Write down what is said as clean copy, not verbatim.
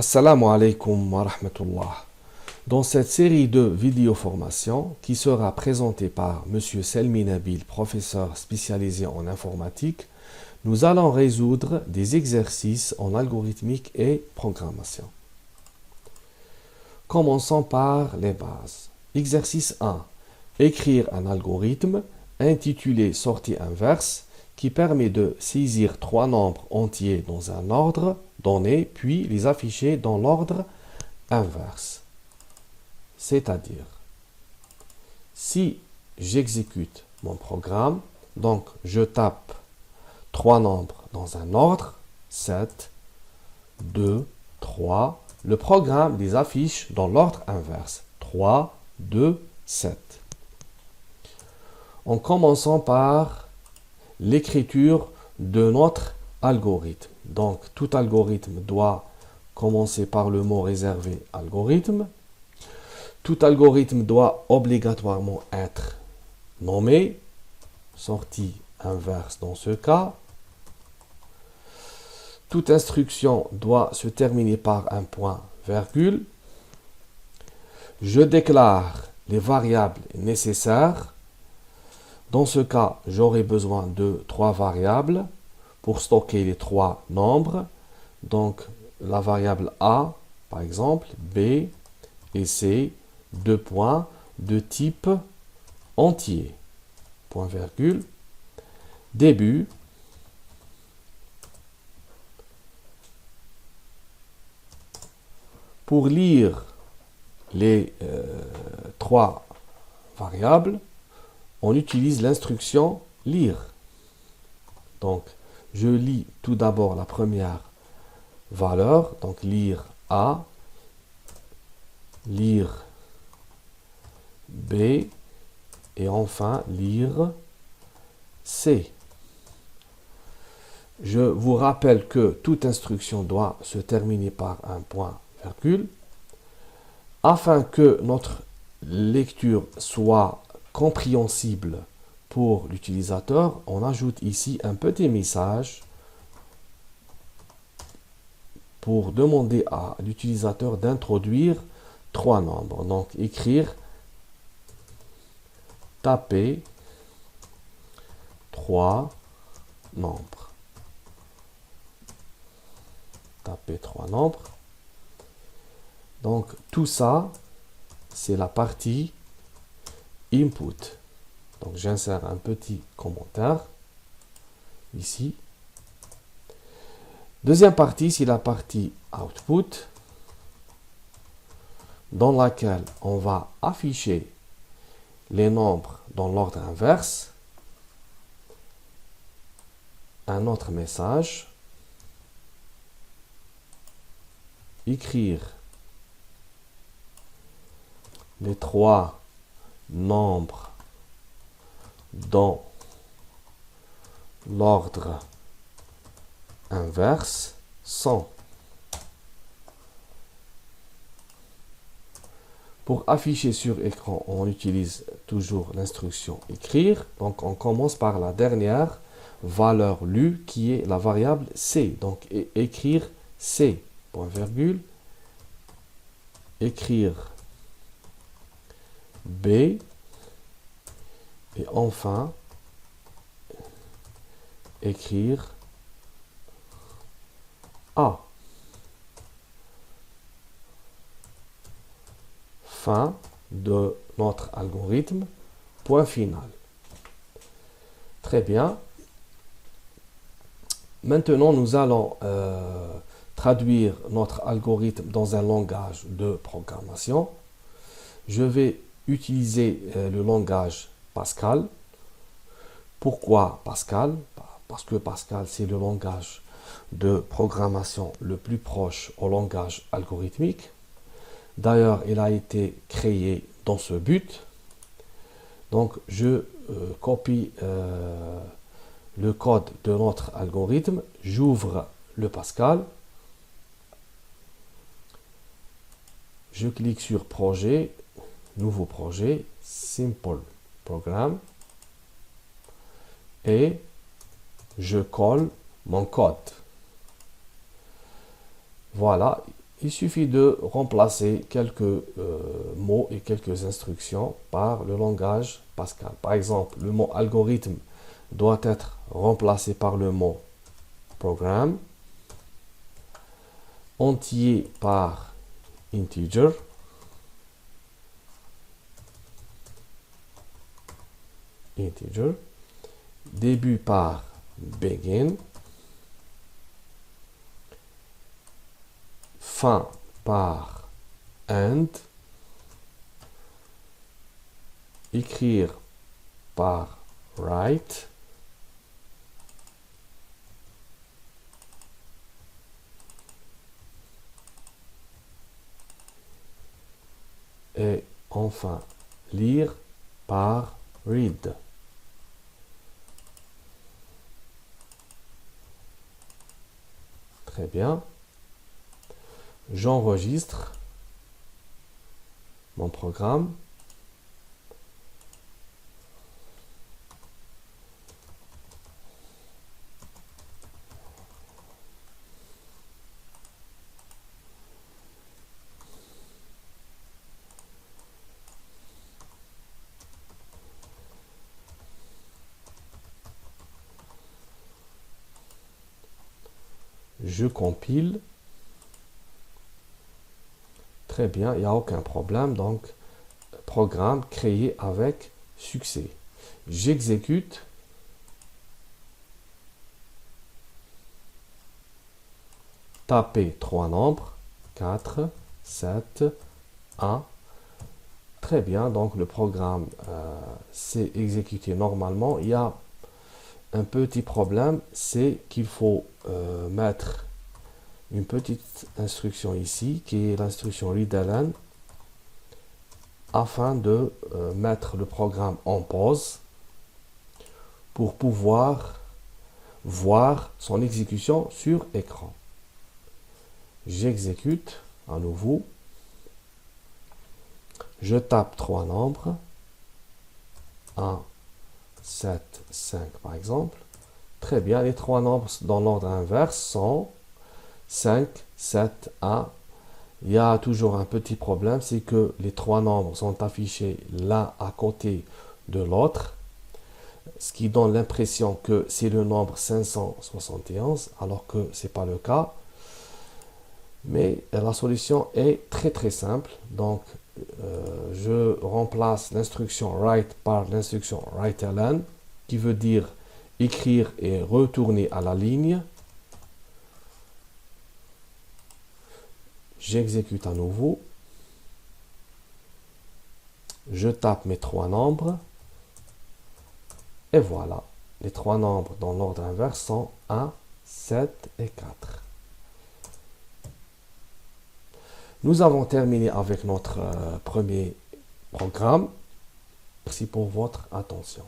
Assalamu alaikum wa rahmatullah. Dans cette série de vidéo-formations qui sera présentée par Monsieur Selmi Nabil, professeur spécialisé en informatique, nous allons résoudre des exercices en algorithmique et programmation. Commençons par les bases. Exercice 1. Écrire un algorithme intitulé sortie inverse qui permet de saisir trois nombres entiers dans un ordre donné, puis les afficher dans l'ordre inverse. C'est-à-dire, si j'exécute mon programme, donc je tape trois nombres dans un ordre, 7, 2, 3, le programme les affiche dans l'ordre inverse, 3, 2, 7. En commençant par l'écriture de notre algorithme. Donc, tout algorithme doit commencer par le mot réservé algorithme. Tout algorithme doit obligatoirement être nommé, sortie inverse dans ce cas. Toute instruction doit se terminer par un point virgule. Je déclare les variables nécessaires. Dans ce cas, j'aurai besoin de trois variables pour stocker les trois nombres. Donc, la variable A, par exemple, B et C, deux points de type entier. Point virgule. Début. Pour lire les trois variables, on utilise l'instruction lire. Donc, je lis tout d'abord la première valeur, donc lire A, lire B et enfin lire C. Je vous rappelle que toute instruction doit se terminer par un point virgule. Afin que notre lecture soit compréhensible pour l'utilisateur, on ajoute ici un petit message pour demander à l'utilisateur d'introduire trois nombres. Donc, écrire, taper trois nombres. Taper trois nombres. Donc, tout ça, c'est la partie input. Donc, j'insère un petit commentaire ici. Deuxième partie, c'est la partie output, dans laquelle on va afficher les nombres dans l'ordre inverse. Un autre message. Écrire les trois nombres dans l'ordre inverse sont. Pour afficher sur écran, on utilise toujours l'instruction écrire. Donc, on commence par la dernière valeur lue qui est la variable C. Donc, écrire C, point virgule, écrire B et enfin écrire A. Fin de notre algorithme, point final. Très bien. Maintenant, nous allons traduire notre algorithme dans un langage de programmation. Je vais utiliser le langage Pascal. Pourquoi Pascal? Parce que Pascal, c'est le langage de programmation le plus proche au langage algorithmique. D'ailleurs, il a été créé dans ce but. Donc, je copie le code de notre algorithme. J'ouvre le Pascal. Je clique sur projet, nouveau projet, simple program. Et je colle mon code. Voilà, il suffit de remplacer quelques mots et quelques instructions par le langage Pascal. Par exemple, le mot algorithme doit être remplacé par le mot programme, entier par integer, début par begin, fin par end, écrire par write, et enfin lire par read. Très bien. J'enregistre mon programme. Je compile. Très bien, il n'y a aucun problème. Donc, programme créé avec succès. J'exécute. Taper trois nombres. 4, 7, 1. Très bien, donc le programme s'est exécuté normalement. Il y a un petit problème, c'est qu'il faut mettre une petite instruction ici, qui est l'instruction readln, afin de mettre le programme en pause pour pouvoir voir son exécution sur écran. J'exécute à nouveau. Je tape trois nombres. 1, 7, 5 par exemple. Très bien, les trois nombres dans l'ordre inverse sont 5, 7, 1. Il y a toujours un petit problème, c'est que les trois nombres sont affichés l'un à côté de l'autre, ce qui donne l'impression que c'est le nombre 571, alors que ce n'est pas le cas. Mais la solution est très simple. Donc, je remplace l'instruction write par l'instruction writeln, qui veut dire écrire et retourner à la ligne. J'exécute à nouveau. Je tape mes trois nombres. Et voilà, les trois nombres dans l'ordre inverse sont 1, 7 et 4. Nous avons terminé avec notre premier programme. Merci pour votre attention.